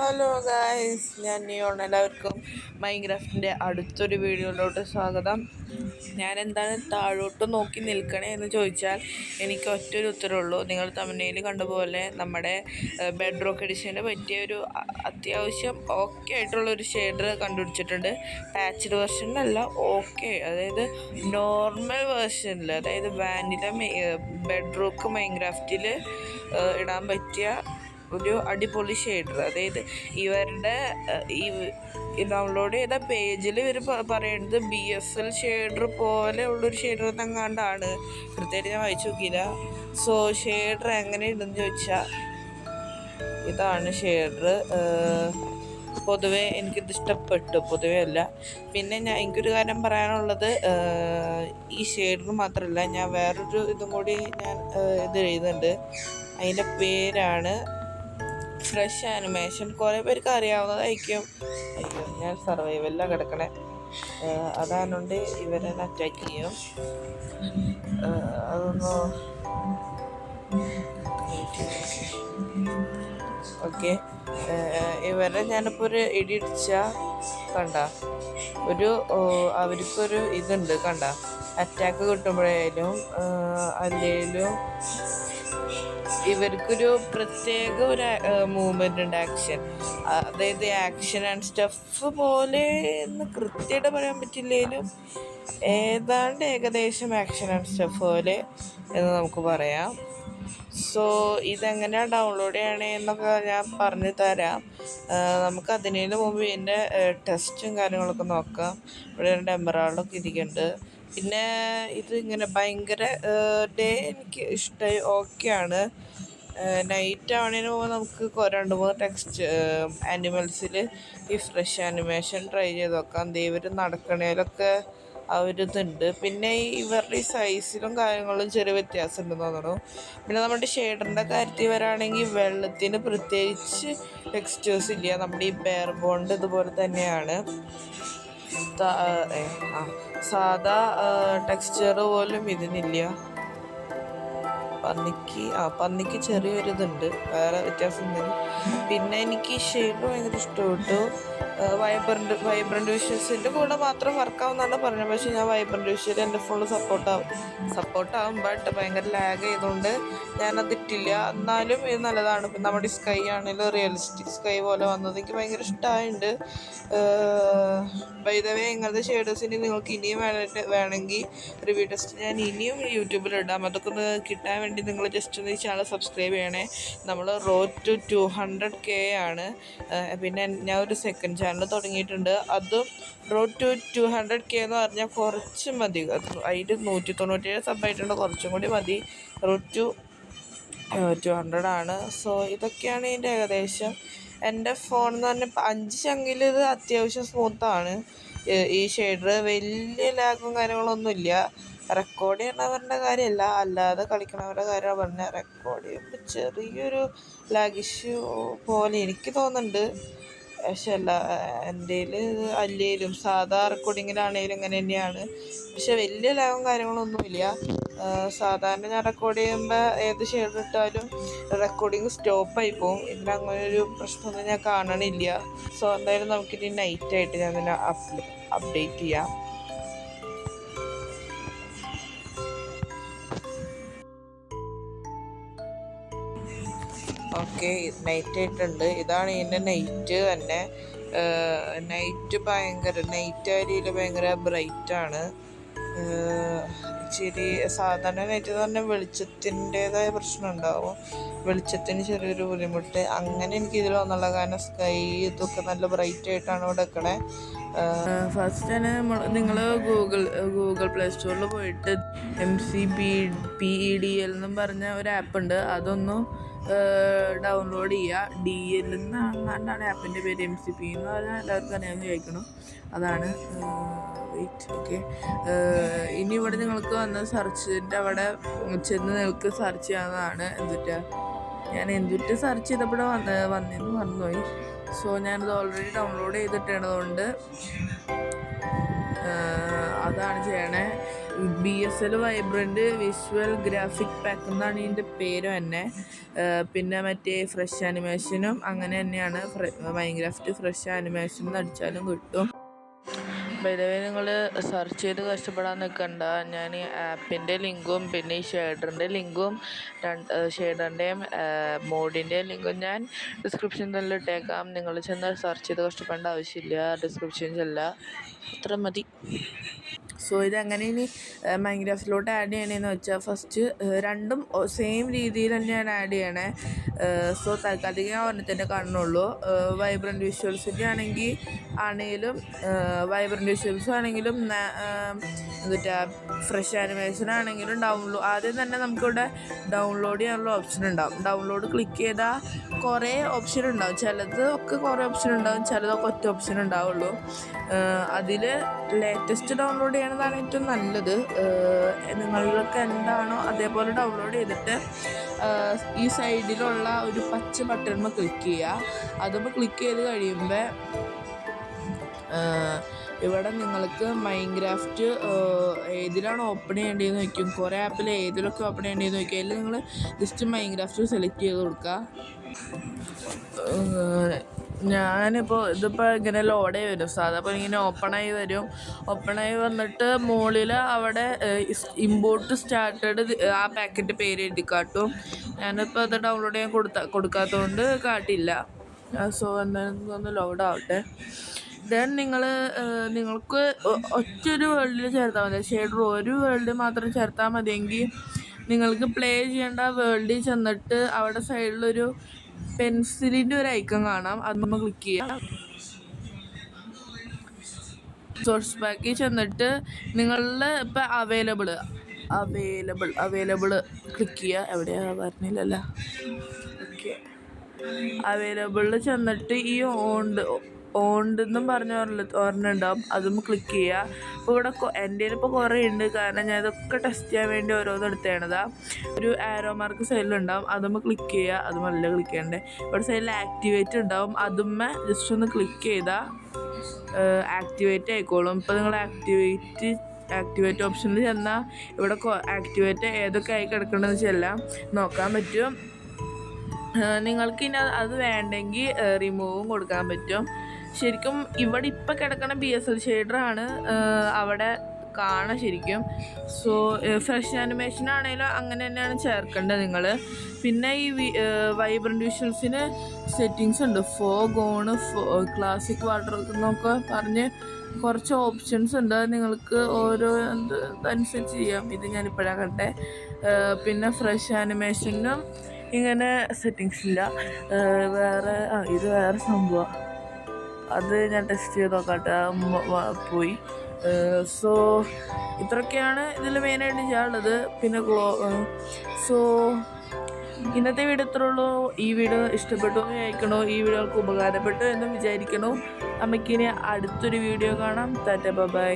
Hello guys, ഞാൻ neon. എല്ലാവർക്കും മൈൻക്രാഫ്റ്റിൻ്റെ അടുത്തൊരു വീഡിയോയിലോട്ട് സ്വാഗതം. ഞാൻ എന്താണ് താഴോട്ട് നോക്കി നിൽക്കണേ എന്ന് ചോദിച്ചാൽ എനിക്ക് ഒറ്റൊരു ഉത്തരവുള്ളൂ. നിങ്ങൾ തമിഴ്നയിൽ കണ്ടുപോലെ നമ്മുടെ ബെഡ് റോക്ക് എഡിഷന് പറ്റിയ ഒരു അത്യാവശ്യം ഓക്കെ ആയിട്ടുള്ളൊരു ഷെയ്ഡർ കണ്ടുപിടിച്ചിട്ടുണ്ട്. പാച്ച്ഡ് വെർഷനിലല്ല, ഓക്കെ, അതായത് നോർമൽ വേർഷനിൽ, അതായത് വാനില ബെഡ് റോക്ക് മൈൻക്രാഫ്റ്റിൽ ഇടാൻ പറ്റിയ ഒരു അടിപൊളി ഷെയ്ഡർ. അതായത് ഇവരുടെ ഈ ഡൗൺലോഡ് ചെയ്ത പേജിൽ ഇവർ പറയുന്നത് BSL ഷെയ്ഡർ പോലെ ഉള്ളൊരു ഷെയ്ഡർ എന്നെങ്ങാണ്ടാണ്. കൃത്യമായിട്ട് ഞാൻ വായിച്ചു നോക്കിയില്ല. സോ ഷെയ്ഡർ എങ്ങനെ ഉണ്ടെന്ന് ചോദിച്ചാൽ ഇതാണ് ഷെയ്ഡർ. പൊതുവേ എനിക്കിത് ഇഷ്ടപ്പെട്ടു, പൊതുവേ അല്ല. പിന്നെ എനിക്കൊരു കാര്യം പറയാനുള്ളത്, ഈ ഷെയ്ഡർ മാത്രമല്ല, ഞാൻ വേറൊരു ഇതും കൂടി ഇത് എഴുതുന്നുണ്ട്. അതിൻ്റെ പേരാണ് ഫ്രഷ് ആനിമേഷൻ. കുറേ പേർക്ക് അറിയാവുന്നതായിരിക്കും. അയ്യോ, ഞാൻ സർവൈവലിലാണ് കിടക്കണേ. അതാണുകൊണ്ട് ഇവരെ അറ്റാക്ക് ചെയ്യും. അതൊന്ന് ഓക്കെ. ഇവരെ ഞാനിപ്പോൾ ഒരു ഇടിച്ച കണ്ട അവർക്കൊരു ഇതുണ്ട് കണ്ട, അറ്റാക്ക് കിട്ടുമ്പോഴായാലും അല്ലെങ്കിലും ഇവർക്കൊരു പ്രത്യേക ഒരു മൂവ്മെൻ്റ് ഉണ്ട്, ആക്ഷൻ. അതായത് ആക്ഷൻ ആൻഡ് സ്റ്റഫ് പോലെ എന്ന് കൃത്യമായിട്ട് പറയാൻ പറ്റില്ലെങ്കിലും ഏതാണ്ട് ഏകദേശം ആക്ഷൻ ആൻഡ് സ്റ്റഫ് പോലെ എന്ന് നമുക്ക് പറയാം. സോ ഇതെങ്ങനെയാണ് ഡൗൺലോഡ് ചെയ്യണേ എന്നൊക്കെ ഞാൻ പറഞ്ഞു തരാം. നമുക്ക് അതിനു മുമ്പ് ഇതിൻ്റെ ടെസ്റ്റും കാര്യങ്ങളൊക്കെ നോക്കാം. ഇവിടെ രണ്ട് എമറാൾഡൊക്കെ ഇരിക്കുന്നുണ്ട്. പിന്നെ ഇത് ഇങ്ങനെ ഭയങ്കര ഡേ എനിക്ക് ഇഷ്ടമായി, ഓക്കെയാണ്. നൈറ്റ് ആവണതിന് മുമ്പ് നമുക്ക് 2-3 ടെക്സ്റ്റ് ആനിമൽസിൽ ഈ ഫ്രഷ് ആനിമേഷൻ ട്രൈ ചെയ്ത് നോക്കാം. ഇവർ നടക്കണേലൊക്കെ ആ ഒരു ഇതുണ്ട്. പിന്നെ ഇവരുടെ ഈ സൈസിലും കാര്യങ്ങളിലും ചെറിയ വ്യത്യാസം ഉണ്ടെന്ന് തോന്നുന്നു. പിന്നെ നമ്മുടെ ഷെയ്ഡറിൻ്റെ കാര്യത്തിൽ വരാണെങ്കിൽ വെള്ളത്തിന് പ്രത്യേകിച്ച് ടെക്സ്റ്റേഴ്സ് ഇല്ല. നമ്മുടെ ഈ ബെയർ ബോണ്ട് ഇതുപോലെ തന്നെയാണ്. സാധാ ടെക്സ്ചർ പോലും ഇതിനില്ല. പന്നിക്ക് ചെറിയൊരിതുണ്ട്, വേറെ വ്യത്യാസം. പിന്നെ എനിക്ക് ഈ ഷെയ്ഡ് ഭയങ്കര ഇഷ്ടപ്പെട്ടു. വൈബ്രൻ്റ് വിഷ്വൽസിൻ്റെ കൂടെ മാത്രം വർക്കാവുന്നതാണ് പറഞ്ഞത്. പക്ഷേ ഞാൻ വൈബ്രൻ്റ് വിഷ്വൽ എൻ്റെ ഫോണിൽ സപ്പോർട്ടാവും. ബട്ട് ഭയങ്കര ലാഗ് ചെയ്തുകൊണ്ട് ഞാനതിട്ടില്ല. എന്നാലും ഇത് നല്ലതാണ്. ഇപ്പം നമ്മുടെ സ്കൈ ആണെങ്കിലും റിയലിസ്റ്റിക് സ്കൈ പോലെ വന്നത് എനിക്ക് ഭയങ്കര ഇഷ്ടമായിട്ടുണ്ട്. ബൈ ദ വേ, ഇങ്ങനത്തെ ഷെയ്ഡേഴ്സിന് നിങ്ങൾക്ക് ഇനിയും വേണമെങ്കിൽ റിവ്യൂ ടെസ്റ്റ് ഞാൻ ഇനിയും യൂട്യൂബിലിടാം. അതൊക്കെ ഒന്ന് കിട്ടാൻ വേണ്ടി നിങ്ങൾ ജസ്റ്റ് ഒന്ന് ഈ ചാനൽ സബ്സ്ക്രൈബ് ചെയ്യണേ. നമ്മൾ റോഡ് ടു 200K ആണ്. പിന്നെ ഞാൻ ഒരു സെക്കൻഡ് ചാനൽ തുടങ്ങിയിട്ടുണ്ട്. അതും റോഡ് ടു 200K എന്ന് പറഞ്ഞാൽ കുറച്ച് മതി. അതിൽ 197 സബ്ബായിട്ടുണ്ട്, കുറച്ചും കൂടി മതി. റോഡ് ടു 200 ആണ്. സോ ഇതൊക്കെയാണ് ഇതിൻ്റെ ഏകദേശം. എൻ്റെ ഫോൺ എന്ന് പറഞ്ഞാൽ 5 ചങ്കിൽ ഇത് അത്യാവശ്യം സ്മൂത്താണ്. ഈ ഷെയ്ഡർ വലിയ ലാഗും കാര്യങ്ങളൊന്നുമില്ല. റെക്കോർഡ് ചെയ്യണവരുടെ കാര്യമല്ല, അല്ലാതെ കളിക്കണവരുടെ കാര്യമാണ് പറഞ്ഞത്. റെക്കോർഡ് ചെയ്യുമ്പോൾ ചെറിയൊരു ലാഗ് ഇഷ്യൂ പോലെ എനിക്ക് തോന്നുന്നുണ്ട്. പക്ഷെ എൻ്റെ അല്ലേലും സാധാ റെക്കോർഡിങ്ങിലാണേലും ഇങ്ങനെ തന്നെയാണ്. പക്ഷെ വലിയ ലാഗും കാര്യങ്ങളൊന്നുമില്ല. സാധാരണ ഞാൻ റെക്കോർഡ് ചെയ്യുമ്പോൾ ഏത് ഷെയ്ഡ് ഇട്ടാലും റെക്കോർഡിങ് സ്റ്റോപ്പായി പോകും. ഇതിനങ്ങനൊരു പ്രശ്നമൊന്നും ഞാൻ കാണണില്ല. സോ എന്തായാലും നമുക്കിനി നൈറ്റായിട്ട് ഞാൻ ഇതിനെ അപ്ഡേറ്റ് ചെയ്യാം. ഓക്കെ, നൈറ്റ് ആയിട്ടുണ്ട്. ഇതാണ് ഇതിൻ്റെ നൈറ്റ് തന്നെ. നൈറ്റ് ഏരിയയിൽ ഭയങ്കര ബ്രൈറ്റാണ്. ഇച്ചിരി സാധാരണ നൈറ്റ് എന്ന് പറഞ്ഞാൽ വെളിച്ചത്തിൻ്റേതായ പ്രശ്നം ഉണ്ടാവും. വെളിച്ചത്തിന് ചെറിയൊരു ബുദ്ധിമുട്ട് അങ്ങനെ എനിക്ക് ഇതിൽ വന്നുള്ള. കാരണം സ്കൈ ഇതൊക്കെ നല്ല ബ്രൈറ്റ് ആയിട്ടാണ് ഇവിടെ വെക്കണേ. ഫസ്റ്റ് തന്നെ നിങ്ങൾ ഗൂഗിൾ പ്ലേ സ്റ്റോറിൽ പോയിട്ട് MCPEDL എന്നും പറഞ്ഞ ഒരു ആപ്പ് ഉണ്ട്. അതൊന്നും ഡൗൺലോഡ് ചെയ്യുക. DL എന്നാണ് ആപ്പിൻ്റെ പേര്. MCP എന്ന് പറഞ്ഞാൽ എല്ലാവർക്കും അറിയാമെന്ന് ചോദിക്കണം. അതാണ്. ഓക്കെ, ഇനി ഇവിടെ നിങ്ങൾക്ക് വന്ന് സെർച്ചിൻ്റെ അവിടെ ചെന്ന് നിങ്ങൾക്ക് സെർച്ച് ചെയ്യാവുന്നതാണ്. ഞാൻ എന്തിട്ട് സെർച്ച് ചെയ്തപ്പോൾ വന്നെന്ന് മറന്നുപോയി. സോ ഞാനത് ഓൾറെഡി ഡൗൺലോഡ് ചെയ്തിട്ടുള്ളതുകൊണ്ട് അതാണ് ചെയ്യണേ. BSL vibrant visual graphic pack എന്നാണ് ഇതിൻ്റെ പേര് തന്നെ. പിന്നെ മറ്റേ ഫ്രഷ് ആനിമേഷനും അങ്ങനെ തന്നെയാണ്. മൈൻക്രാഫ്റ്റ് ഫ്രഷ് ആനിമേഷൻ എന്ന് അടിച്ചാലും കിട്ടും. വൈദവേ നിങ്ങൾ സെർച്ച് ചെയ്ത് കഷ്ടപ്പെടാൻ നിൽക്കണ്ട. ഞാൻ ഈ ആപ്പിൻ്റെ ലിങ്കും പിന്നെ ഈ ഷെയ്ഡറിൻ്റെ ലിങ്കും ഷെയ്ഡറിൻ്റെയും മോഡിൻ്റെ ലിങ്കും ഞാൻ ഡിസ്ക്രിപ്ഷനിൽ തന്നെ ഇട്ടേക്കാം. നിങ്ങൾ ചെന്ന് സെർച്ച് ചെയ്ത് കഷ്ടപ്പെടേണ്ട ആവശ്യമില്ല. ഡിസ്ക്രിപ്ഷനിലല്ല, അത്ര മതി. സോ ഇതെങ്ങനെ ഇനി മൈൻക്രാഫ്റ്റിലോട്ട് ആഡ് ചെയ്യണമെന്ന് വെച്ചാൽ ഫസ്റ്റ് രണ്ടും സെയിം രീതിയിൽ തന്നെയാണ് ആഡ് ചെയ്യണേ. സോ തൽക്കാലത്തേക്ക് ഞാൻ ഒരെണ്ണത്തിൻ്റെ കാണുന്നുള്ളൂ. വൈബ്രൻറ്റ് വിഷ്വൽസിൻ്റെ ആണെങ്കിലും വൈബ്രൻറ്റ് വിഷ്വൽസ് ആണെങ്കിലും എന്നിട്ട് ഫ്രഷ് ആനിമേഷൻ ആണെങ്കിലും ആദ്യം തന്നെ നമുക്കിവിടെ ഡൗൺലോഡ് ചെയ്യാനുള്ള ഓപ്ഷൻ ഉണ്ടാവും. ഡൗൺലോഡ് ക്ലിക്ക് ചെയ്താൽ കുറേ ഓപ്ഷൻ ഉണ്ടാവും. ചിലത് ഒക്കെ കുറേ ഓപ്ഷൻ ഉണ്ടാവും, ചിലതൊക്കെ ഒറ്റ ഓപ്ഷൻ ഉണ്ടാവുള്ളൂ. അതിൽ ലേറ്റസ്റ്റ് ഡൗൺലോഡ് ചെയ്യണതാണ് ഏറ്റവും നല്ലത്. നിങ്ങൾക്ക് എന്താണോ അതേപോലെ ഡൗൺലോഡ് ചെയ്തിട്ട് ഈ സൈഡിലുള്ള ഒരു പച്ച ബട്ടൺമേൽ ക്ലിക്ക് ചെയ്യുക. അതുമ്പോൾ ക്ലിക്ക് ചെയ്ത് കഴിയുമ്പോൾ ഇവിടെ നിങ്ങൾക്ക് മൈൻക്രാഫ്റ്റ് ഏതിലാണ് ഓപ്പൺ ചെയ്യേണ്ടതെന്ന് വയ്ക്കും. കുറേ ആപ്പിൽ ഏതിലൊക്കെ ഓപ്പൺ ചെയ്യേണ്ടതെന്ന് വയ്ക്കും. അതിൽ നിങ്ങൾ ജസ്റ്റ് മൈൻക്രാഫ്റ്റ് സെലക്ട് ചെയ്ത് കൊടുക്കുക. ഞാനിപ്പോൾ ഇതിപ്പോൾ ഇങ്ങനെ ലോഡായി വരും. സാധാ അപ്പോൾ ഇങ്ങനെ ഓപ്പണായി വരും. ഓപ്പണായി വന്നിട്ട് മുകളിൽ അവിടെ ഇമ്പോർട്ട് സ്റ്റാർട്ടഡ് ആ പാക്കറ്റ് പേര് എഴുതി കാട്ടും. ഞാനിപ്പോൾ അത് ഡൗൺലോഡ് ചെയ്യാൻ കൊടുക്കാത്തതുകൊണ്ട് കാട്ടില്ല. സോ എന്തായാലും ഒന്ന് ലോഡ് ആവട്ടെ. ദെൻ നിങ്ങൾക്ക് ഒറ്റൊരു വേൾഡിൽ ചേർത്താൽ മതി. ഷെയ്ഡർ ഒരു വേൾഡ് മാത്രം ചേർത്താൽ മതിയെങ്കിൽ നിങ്ങൾക്ക് പ്ലേ ചെയ്യേണ്ട വേൾഡിൽ ചെന്നിട്ട് അവിടെ സൈഡിലൊരു പെൻസിലിൻ്റെ ഒരു ഐക്കൺ കാണാം. അത് നമ്മൾ ക്ലിക്ക് ചെയ്യാം. സോഴ്സ് പാക്കിൽ ചെന്നിട്ട് നിങ്ങളുടെ ഇപ്പം അവൈലബിൾ ക്ലിക്ക് ചെയ്യുക. എവിടെയാണ് പറഞ്ഞില്ലല്ലോ. ഓക്കെ, അവൈലബിളിൽ ചെന്നിട്ട് ഈ ഓണ്ടെന്നും പറഞ്ഞ ഒരെണ്ണുണ്ടാവും. അതും ക്ലിക്ക് ചെയ്യുക. അപ്പോൾ ഇവിടെ എൻ്റെ ഇപ്പോൾ കുറേ ഉണ്ട്, കാരണം ഞാൻ ഇതൊക്കെ ടെസ്റ്റ് ചെയ്യാൻ വേണ്ടി ഓരോന്നും എടുത്തേണതാ. ഒരു ആരോ മാർക്ക് സൈഡിലുണ്ടാവും, അതുമ്മ ക്ലിക്ക് ചെയ്യുക. അതുമല്ല ക്ലിക്ക് ചെയ്യണ്ടേ. ഇവിടെ സൈഡിൽ ആക്ടിവേറ്റ് ഉണ്ടാവും, അതുമ്മ ജസ്റ്റ് ഒന്ന് ക്ലിക്ക് ചെയ്താൽ ആക്ടിവേറ്റ് ആയിക്കോളും. ഇപ്പോൾ നിങ്ങൾ ആക്ടിവേറ്റ് ഓപ്ഷനിൽ ചെന്നാൽ ഇവിടെ ആക്ടിവേറ്റ് ഏതൊക്കെ ആയി കിടക്കേണ്ടതെന്ന് വെച്ചെല്ലാം നോക്കാൻ പറ്റും. നിങ്ങൾക്ക് ഇനി അത് വേണ്ടെങ്കിൽ റിമൂവും കൊടുക്കാൻ പറ്റും. ശരിക്കും ഇവിടെ ഇപ്പം കിടക്കുന്ന BSL ഷെയ്ഡറാണ് അവിടെ കാണാം ശരിക്കും. സോ ഫ്രഷ് ആനിമേഷൻ ആണെങ്കിലും അങ്ങനെ തന്നെയാണ് ചേർക്കേണ്ടത് നിങ്ങൾ. പിന്നെ ഈ വൈബ്രൻറ്റ് വിഷ്വൽസിന് സെറ്റിങ്സ് ഉണ്ട്. ഫോഗോണ്, ക്ലാസിക് വാട്ടർ എന്നൊക്കെ പറഞ്ഞ് കുറച്ച് ഓപ്ഷൻസ് ഉണ്ട്. അത് നിങ്ങൾക്ക് ഓരോ അനുസരിച്ച് ചെയ്യാം. ഇത് ഞാനിപ്പോഴാണ് കണ്ടേ. പിന്നെ ഫ്രഷ് ആനിമേഷനും ഇങ്ങനെ സെറ്റിങ്സ് ഇല്ല. ഇത് വേറെ സംഭവം. അത് ഞാൻ ടെസ്റ്റ് ചെയ്ത് നോക്കട്ടെ. പോയി. സോ ഇത്രയൊക്കെയാണ് ഇതിൽ മെയിനായിട്ട് ചെയ്യാനുള്ളത്. പിന്നെ സോ ഇന്നത്തെ വീഡിയോ ഇത്രേ ഉള്ളൂ. ഈ വീഡിയോ ഇഷ്ടപ്പെട്ടു എന്ന് വിചാരിക്കണോ, ഈ വീഡിയോകൾക്ക് ഉപകാരപ്പെട്ടു എന്നും വിചാരിക്കണോ. നമുക്കിനി അടുത്തൊരു വീഡിയോ കാണാം. ടാറ്റ, ബൈ.